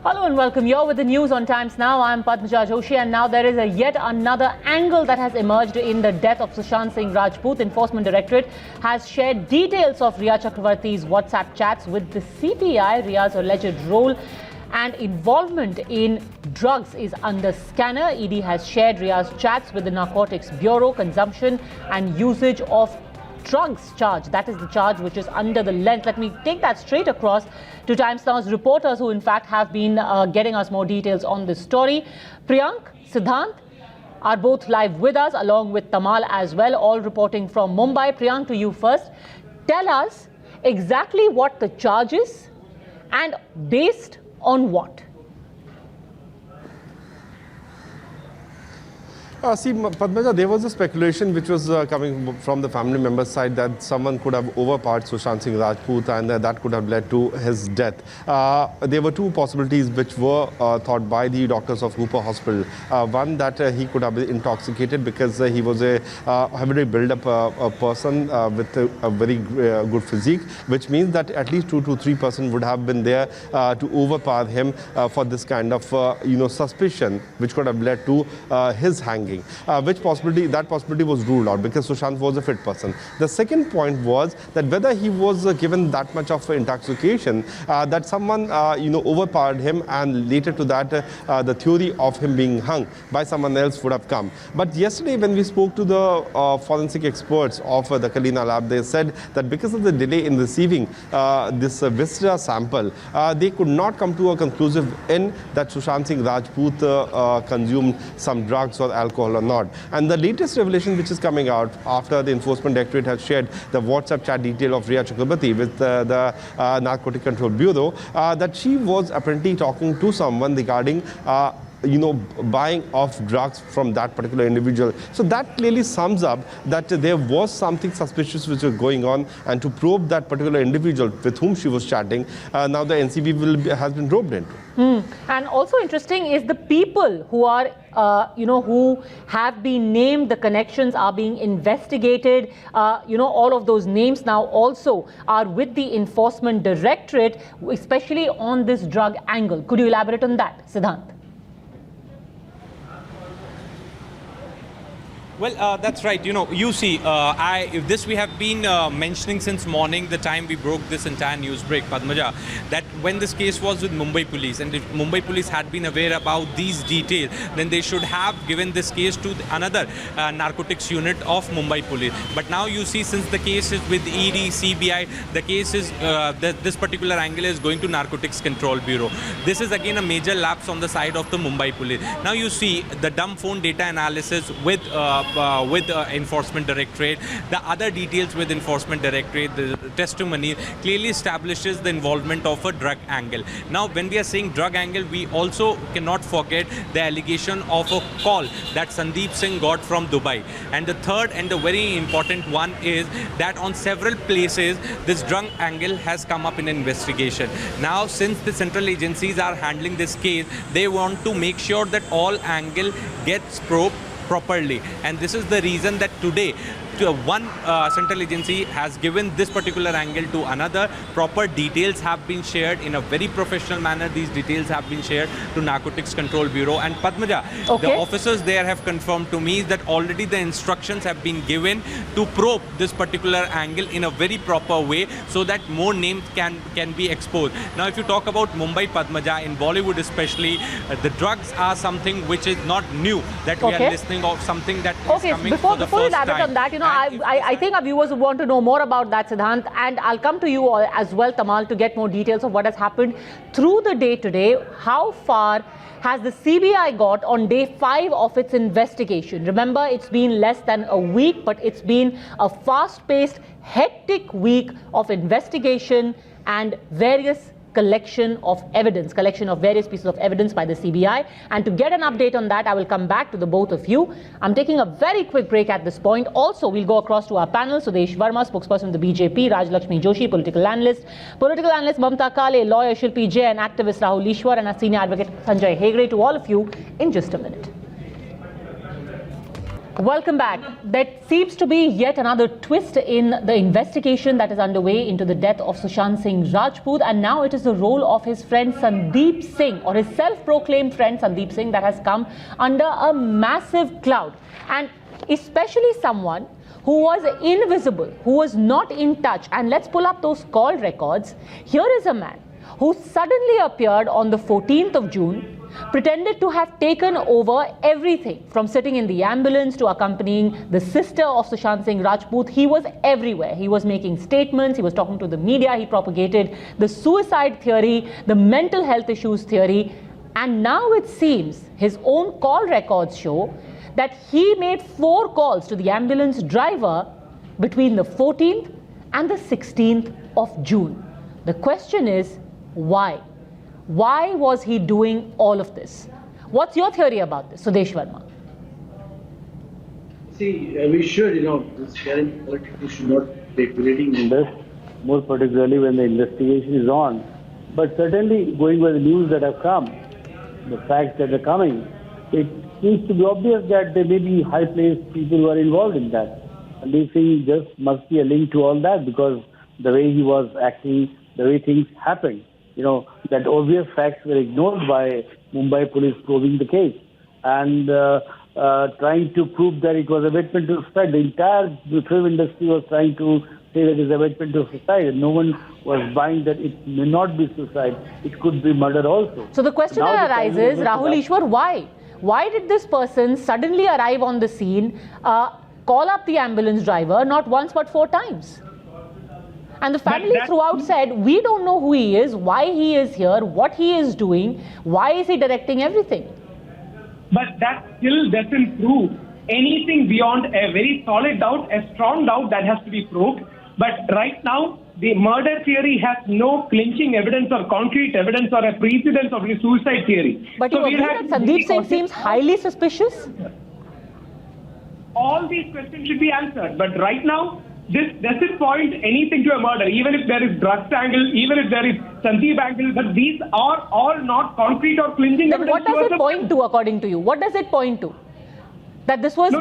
Hello and welcome. You're with the news on Times Now. I'm Padmaja Joshi, and now there is yet another angle that has emerged in the death of Sushant Singh Rajput. Enforcement Directorate has shared details of Rhea Chakravarti's WhatsApp chats with the CBI. Rhea's alleged role and involvement in drugs is under scanner. ED has shared Rhea's chats with the Narcotics Bureau. Consumption and usage of drugs charge. That is the charge which is under the lens. Let me take that straight across to Times Now's reporters who in fact have been getting us more details on this story. Priyank, Siddhant are both live with us along with Tamal as well, all reporting from Mumbai. Priyank, to you first. Tell us exactly what the charge is and based on what? See, Padmaja, there was a speculation which was coming from the family member's side that someone could have overpowered Sushant Singh Rajput and that could have led to his death. There were two possibilities which were thought by the doctors of Hooper Hospital. One, that he could have been intoxicated because he was a heavily built-up person with a very good physique, which means that at least 2 to 3% would have been there to overpower him for this kind of suspicion, which could have led to his hanging. That possibility was ruled out because Sushant was a fit person. The second point was that whether he was given that much of intoxication that someone overpowered him, and later to that the theory of him being hung by someone else would have come. But yesterday when we spoke to the forensic experts of the Kalina lab, they said that because of the delay in receiving this viscera sample, they could not come to a conclusive end that Sushant Singh Rajput consumed some drugs or alcohol or not. And the latest revelation which is coming out after the Enforcement Directorate has shared the WhatsApp chat detail of Rhea Chakravarti with the Narcotic Control Bureau, that she was apparently talking to someone regarding buying of drugs from that particular individual. So that clearly sums up that there was something suspicious which was going on, and to probe that particular individual with whom she was chatting, now the NCB has been roped into. And also interesting is the people who are who have been named, the connections are being investigated. All of those names now also are with the Enforcement Directorate, especially on this drug angle. Could you elaborate on that, Siddhant? Well, that's right. You see, this we have been mentioning since morning, the time we broke this entire news break, Padmaja, that when this case was with Mumbai Police, and if Mumbai Police had been aware about these details, then they should have given this case to another narcotics unit of Mumbai Police. But now you see, since the case is with ED, CBI, the case is, this particular angle is going to Narcotics Control Bureau. This is again a major lapse on the side of the Mumbai Police. Now you see the dumb phone data analysis with Enforcement Directorate, the other details with Enforcement Directorate, the testimony clearly establishes the involvement of a drug angle. Now, when we are saying drug angle, we also cannot forget the allegation of a call that Sandeep Singh got from Dubai. And the third and the very important one is that on several places, this drug angle has come up in an investigation. Now, since the central agencies are handling this case, they want to make sure that all angle gets probed properly, and this is the reason that today one central agency has given this particular angle to another. Proper details have been shared in a very professional manner. These details have been shared to Narcotics Control Bureau, and Padmaja, the officers there have confirmed to me that already the instructions have been given to probe this particular angle in a very proper way so that more names can be exposed. Now, if you talk about Mumbai, Padmaja, in Bollywood especially, the drugs are something which is not new, that we are listening of something that is coming for the first time. On that, I think our viewers want to know more about that, Siddhant, and I'll come to you as well, Tamal, to get more details of what has happened through the day today. How far has the CBI got on day 5 of its investigation? Remember, it's been less than a week, but it's been a fast-paced, hectic week of investigation and various collection of various pieces of evidence by the CBI. And to get an update on that, I will come back to the both of you. I'm taking a very quick break at this point. Also, we'll go across to our panel. Sudesh Verma, spokesperson of the BJP, Rajlakshmi Joshi, political analyst Mamta Ketankale, lawyer Shilpi Jain, activist Rahul Ishwar, and our senior advocate Sanjay Hegde. To all of you in just a minute. Welcome back. There seems to be yet another twist in the investigation that is underway into the death of Sushant Singh Rajput, and now it is the role of his friend Sandeep Singh, or his self-proclaimed friend Sandeep Singh, that has come under a massive cloud. And especially someone who was invisible, who was not in touch. And let's pull up those call records. Here is a man who suddenly appeared on the 14th of June, pretended to have taken over everything, from sitting in the ambulance to accompanying the sister of Sushant Singh Rajput. He was everywhere. He was making statements, he was talking to the media, he propagated the suicide theory, the mental health issues theory. And now it seems his own call records show that he made 4 calls to the ambulance driver between the 14th and the 16th of June. The question is, why? Why was he doing all of this? What's your theory about this, Sudesh Verma? See, we should, this current politics should not be speculating in this, more particularly when the investigation is on. But certainly, going by the news that have come, the facts that are coming, it seems to be obvious that there may be high-placed people who are involved in that. And they think just must be a link to all that, because the way he was acting, the way things happened. That obvious facts were ignored by Mumbai police probing the case and trying to prove that it was a abatement to suicide. The entire film industry was trying to say that it is abatement to suicide, and no one was buying that it may not be suicide. It could be murder also. So the question that arises, Rahul Ishwar, why? Why did this person suddenly arrive on the scene, call up the ambulance driver, not once but 4 times? And the family throughout said, we don't know who he is, why he is here, what he is doing, why is he directing everything? But that still doesn't prove anything beyond a very solid doubt, a strong doubt that has to be proved. But right now, the murder theory has no clinching evidence or concrete evidence or a precedence of the suicide theory. But you agree that Sandeep Singh seems highly suspicious? All these questions should be answered. But right now, this doesn't point anything to a murder, even if there is drugs angle, even if there is Sandeep angle, but these are all not concrete or clinching evidence. What does it point to, according to you? What does it point to? That this was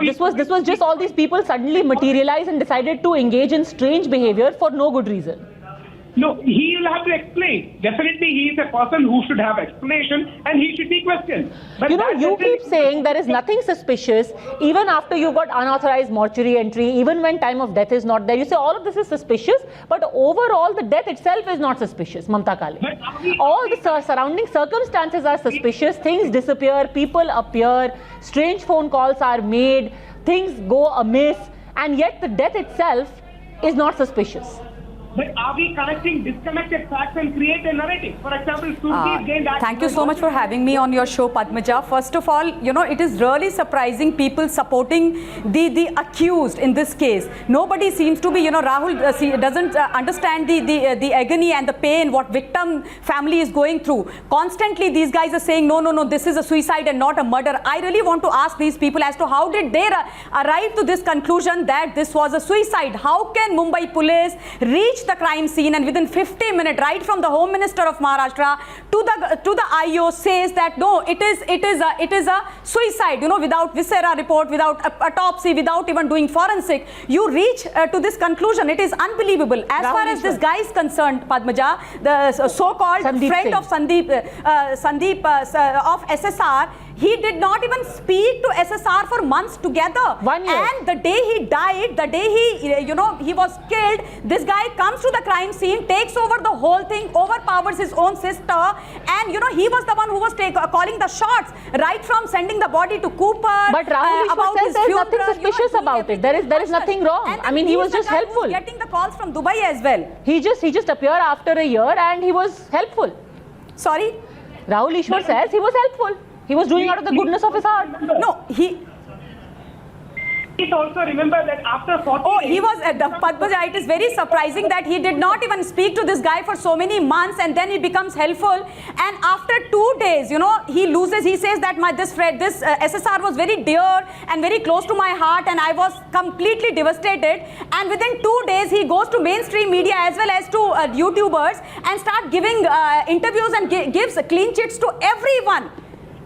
just all these people suddenly materialized and decided to engage in strange behavior for no good reason. No, he will have to explain. Definitely, he is a person who should have explanation and he should be questioned. But you keep saying there is nothing suspicious even after you got unauthorized mortuary entry, even when time of death is not there. You say all of this is suspicious, but overall the death itself is not suspicious, Mamta Kale. All the surrounding circumstances are suspicious. Things disappear, people appear, strange phone calls are made, things go amiss, and yet the death itself is not suspicious. But are we connecting disconnected facts and create a narrative? For example, Shilpi Jain... Thank you so much for having me on your show, Padmaja. First of all, it is really surprising people supporting the accused in this case. Nobody seems to be, Rahul doesn't understand the agony and the pain what victim family is going through. Constantly, these guys are saying, no, this is a suicide and not a murder. I really want to ask these people as to how did they arrive to this conclusion that this was a suicide? How can Mumbai police reach the crime scene and within 50 minutes, right from the Home Minister of Maharashtra to the IO says that no, it is a suicide, without viscera report, without autopsy, without even doing forensic, you reach to this conclusion. It is unbelievable. As far as this guy is concerned, Padmaja, the so-called friend of Sandeep of SSR, he did not even speak to SSR for months together. 1 year. And the day he died, the day he was killed, this guy comes to the crime scene, takes over the whole thing, overpowers his own sister, and he was the one who was calling the shots, right from sending the body to Cooper. But Rahul about says his there is funeral, nothing suspicious about it. There is nothing wrong. And I mean, he was just helpful. Getting the calls from Dubai as well. He just appeared after a year and he was helpful. Sorry? Rahul Ishwar says he was helpful. He was doing out of the goodness of his heart. No, Please also remember that after 40 days... he was at the Padmaja. It is very surprising that he did not even speak to this guy for so many months and then he becomes helpful. And after 2 days, he loses. He says that this SSR was very dear and very close to my heart and I was completely devastated. And within 2 days, he goes to mainstream media as well as to YouTubers and start giving interviews and gives clean chits to everyone.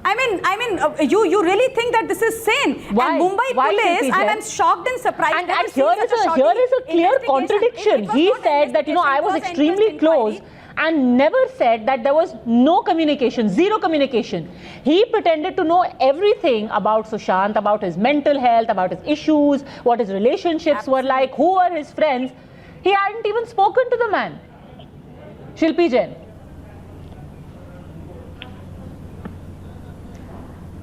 You really think that this is sane? Why? And Mumbai Why, police, Shilpi Jain? I'm shocked and surprised. And Never here seen is such a clear shocking contradiction. investigation. He It was not said that, you know, I was investigation, extremely it was an close and never said that there was no communication, zero communication. He pretended to know everything about Sushant, about his mental health, about his issues, what his relationships were like, who were his friends. He hadn't even spoken to the man. Shilpi Jain.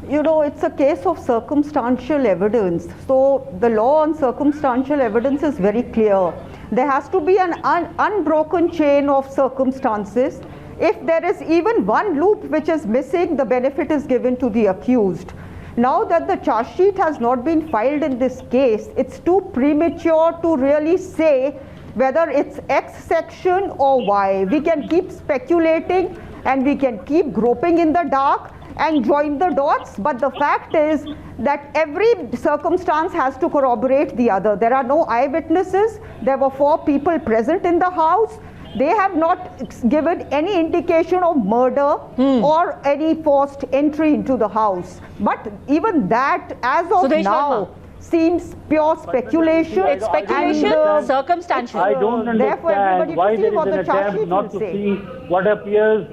You know, it's a case of circumstantial evidence. So the law on circumstantial evidence is very clear. There has to be an unbroken chain of circumstances. If there is even one loop which is missing, the benefit is given to the accused. Now that the charge sheet has not been filed in this case, it's too premature to really say whether it's X section or Y. We can keep speculating and we can keep groping in the dark and join the dots, but the fact is that every circumstance has to corroborate the other. There are no eyewitnesses. There were 4 people present in the house. They have not given any indication of murder or any forced entry into the house. But even that, as of now, seems pure speculation. It's speculation, circumstantial. I don't understand why there is an attempt not to see what appears,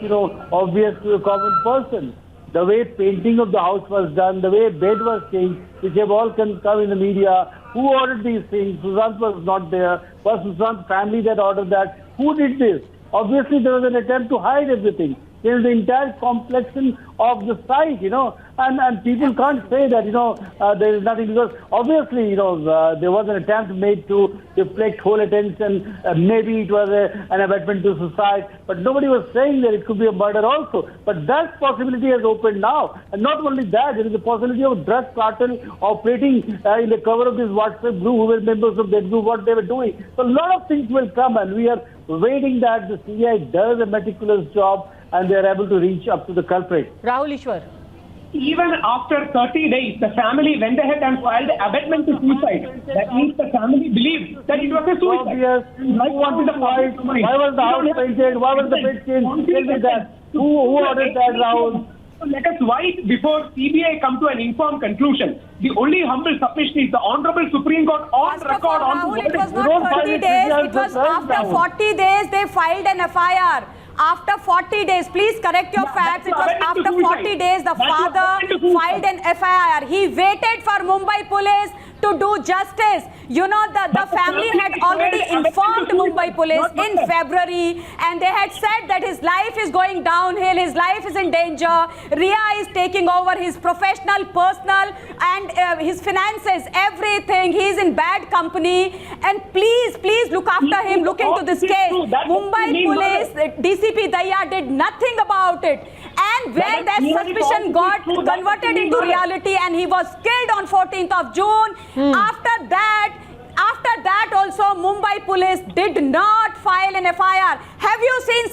obvious to a common person. The way painting of the house was done, the way bed was changed, which have all come in the media. Who ordered these things? Sushant was not there. Was Sushant's family that ordered that? Who did this? Obviously, there was an attempt to hide everything. There is the entire complexion of the site, and people can't say that, there is nothing, because obviously, there was an attempt made to deflect whole attention. Maybe it was an abetment to suicide, but nobody was saying that it could be a murder also. But that possibility has opened now. And not only that, there is a possibility of drug cartel operating in the cover of this WhatsApp group, who were members of that group, what they were doing. So a lot of things will come, and we are waiting that the CI does a meticulous job and they are able to reach up to the culprit. Rahul Ishwar. Even after 30 days, the family went ahead and filed abetment to suicide. That means the family believed that it was a suicide. Obvious. Why was the house painted? Why was the bed changed? Tell me that. Who ordered that, Rahul? Let us wait before CBI come to an informed conclusion. The only humble submission is the Honorable Supreme Court on First record of all, on Rahul, it was not 30 days, it was after 40 days they filed an FIR. After 40 days, please correct your facts, it was after 40 days the father filed an FIR. He waited for Mumbai police to do justice. The family had already informed Mumbai police in February, and they had said that his life is going downhill, his life is in danger. Rhea is taking over his professional, personal, and his finances, everything. He is in bad company, and please look after him, look into this case. Mumbai police, DCP Daya did nothing about it. And when that suspicion got converted into reality and he was killed on 14th of June, after that also Mumbai police did not file an FIR. Have you seen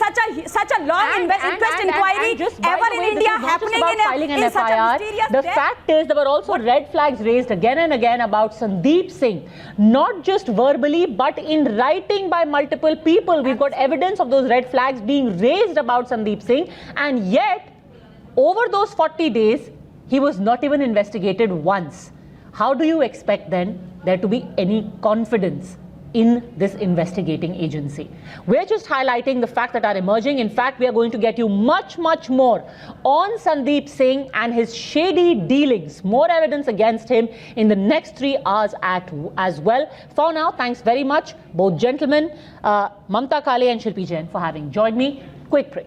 such a long inquest inquiry ever in India happening in such a mysterious The death? fact is there were also red flags raised again and again about Sandeep Singh, not just verbally but in writing by multiple people. We've got evidence of those red flags being raised about Sandeep Singh, and yet over those 40 days he was not even investigated once. How do you expect then there to be any confidence in this investigating agency? We're just highlighting the facts that are emerging. In fact, we are going to get you much more on Sandeep Singh and his shady dealings, more evidence against him in the next 3 hours as well. For now, thanks very much, both gentlemen, Mamta Ketankale and Shilpi Jain, for having joined me. Quick break.